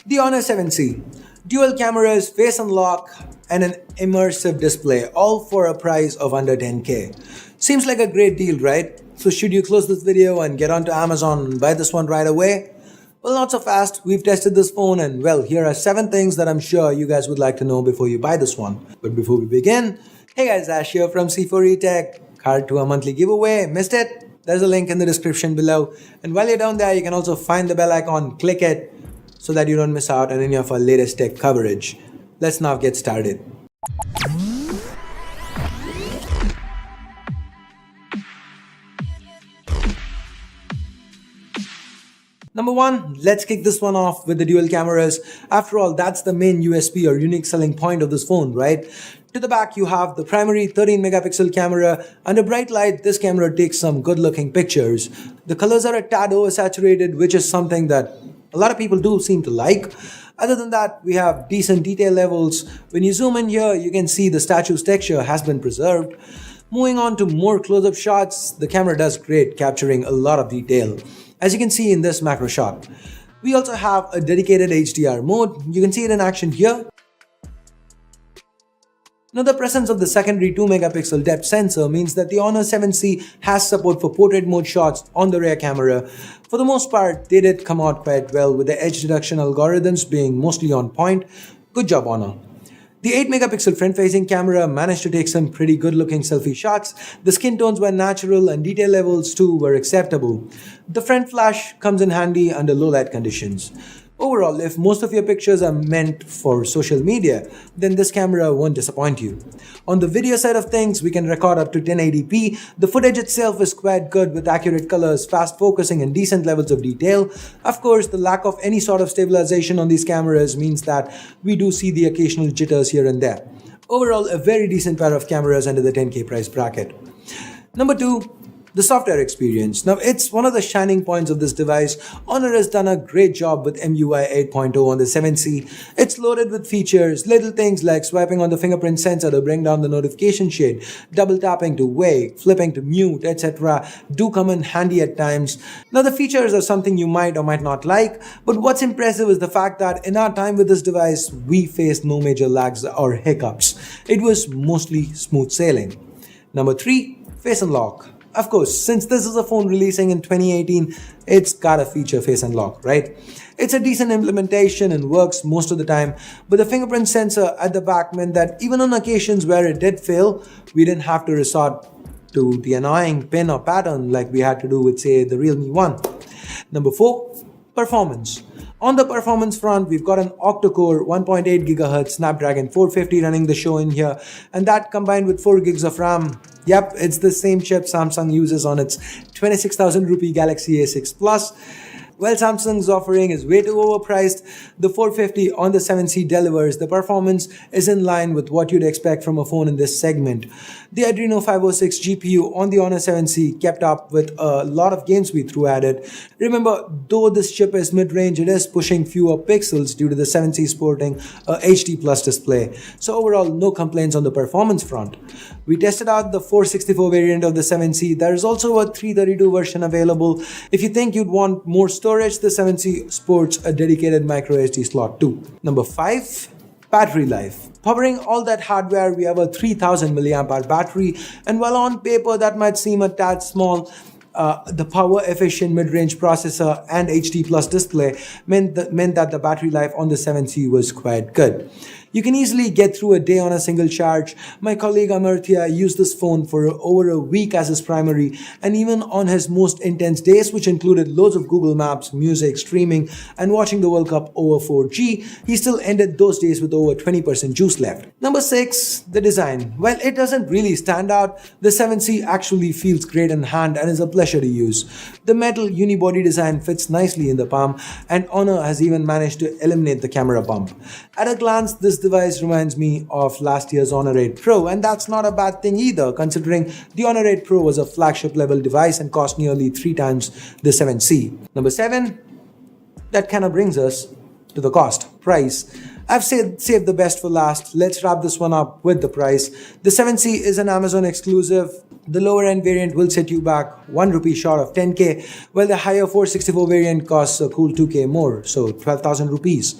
The Honor 7C. Dual cameras, face unlock, and an immersive display, all for a price of under 10k. Seems like a great deal, right? So should you close this video and get onto Amazon and buy this one right away? Well, not so fast. We've tested this phone and well, here are 7 things that I'm sure you guys would like to know before you buy this one. But before we begin, hey guys, Ash here from C4eTech. Card to a monthly giveaway. Missed it? There's a link in the description below. And while you're down there, you can also find the bell icon, click it, so that you don't miss out on any of our latest tech coverage. Let's now get started. Number 1, let's kick this one off with the dual cameras. After all, that's the main USP or unique selling point of this phone, right? To the back, you have the primary 13 megapixel camera. Under bright light, this camera takes some good looking pictures. The colors are a tad oversaturated, which is something that a lot of people do seem to like. Other than that, we have decent detail levels. When you zoom in here, you can see the statue's texture has been preserved. Moving on to more close-up shots, the camera does great, capturing a lot of detail, as you can see in this macro shot. We also have a dedicated HDR mode. You can see it in action here. Now, the presence of the secondary 2 megapixel depth sensor means that the Honor 7C has support for portrait mode shots on the rear camera. For the most part, they did come out quite well, with the edge detection algorithms being mostly on point. Good job, Honor. The 8 megapixel front-facing camera managed to take some pretty good-looking selfie shots. The skin tones were natural and detail levels too were acceptable. The front flash comes in handy under low light conditions. Overall, if most of your pictures are meant for social media, then this camera won't disappoint you. On the video side of things, we can record up to 1080p. The footage itself is quite good with accurate colors, fast focusing and decent levels of detail. Of course, the lack of any sort of stabilization on these cameras means that we do see the occasional jitters here and there. Overall, a very decent pair of cameras under the 10k price bracket. Number 2. The software experience. Now, it's one of the shining points of this device. Honor has done a great job with MUI 8.0 on the 7C. It's loaded with features, little things like swiping on the fingerprint sensor to bring down the notification shade, double tapping to wake, flipping to mute, etc. do come in handy at times. Now, the features are something you might or might not like, but what's impressive is the fact that in our time with this device, we faced no major lags or hiccups. It was mostly smooth sailing. Number 3, face unlock. Of course, since this is a phone releasing in 2018, it's gotta feature face unlock, right? It's a decent implementation and works most of the time, but the fingerprint sensor at the back meant that even on occasions where it did fail, we didn't have to resort to the annoying pin or pattern like we had to do with, say, the Realme 1. Number 4, performance. On the performance front, we've got an octa-core 1.8 GHz Snapdragon 450 running the show in here, and that combined with 4 gigs of RAM. Yep, it's the same chip Samsung uses on its 26,000 rupee Galaxy A6 Plus. While Samsung's offering is way too overpriced, the 450 on the 7C delivers. The performance is in line with what you'd expect from a phone in this segment. The Adreno 506 GPU on the Honor 7C kept up with a lot of games we threw at it. Remember, though this chip is mid-range, it is pushing fewer pixels due to the 7C sporting a HD Plus display. So overall, no complaints on the performance front. We tested out the 464 variant of the 7C. There is also a 332 version available. If you think you'd want more storage, the 7C sports a dedicated micro SD slot too. Number 5, battery life. Powering all that hardware, we have a 3000 mAh battery, and while on paper that might seem a tad small, the power efficient mid-range processor and HD Plus display meant that the battery life on the 7C was quite good. You can easily get through a day on a single charge. My colleague Amartya used this phone for over a week as his primary, and even on his most intense days, which included loads of Google Maps, music, streaming, and watching the World Cup over 4G, he still ended those days with over 20% juice left. Number 6, the design. While it doesn't really stand out, the 7C actually feels great in hand and is a pleasure to use. The metal unibody design fits nicely in the palm, and Honor has even managed to eliminate the camera bump. At a glance, this device reminds me of last year's Honor 8 Pro, and that's not a bad thing either, considering the Honor 8 Pro was a flagship level device and cost nearly 3 times the 7C. Number 7, that kind of brings us to the cost. price. I've saved the best for last. Let's wrap this one up with the price. The 7C is an Amazon exclusive. The lower end variant will set you back 1 rupee short of 10k, while the higher 464 variant costs a cool 2k more, so 12,000 rupees.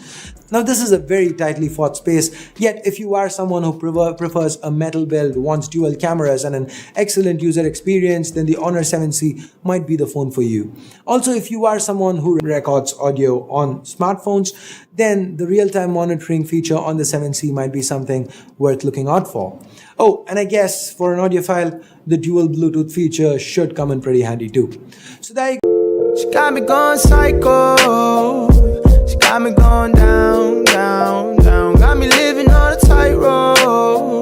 Now this is a very tightly fought space, yet if you are someone who prefers a metal build, wants dual cameras and an excellent user experience, then the Honor 7C might be the phone for you. Also, if you are someone who records audio on smartphones, then the real-time monitoring feature on the 7C might be something worth looking out for. Oh, and I guess for an audiophile, the dual Bluetooth feature should come in pretty handy too. So there you go. She got me going psycho. She got me going down, down, down. Got me living on a tightrope.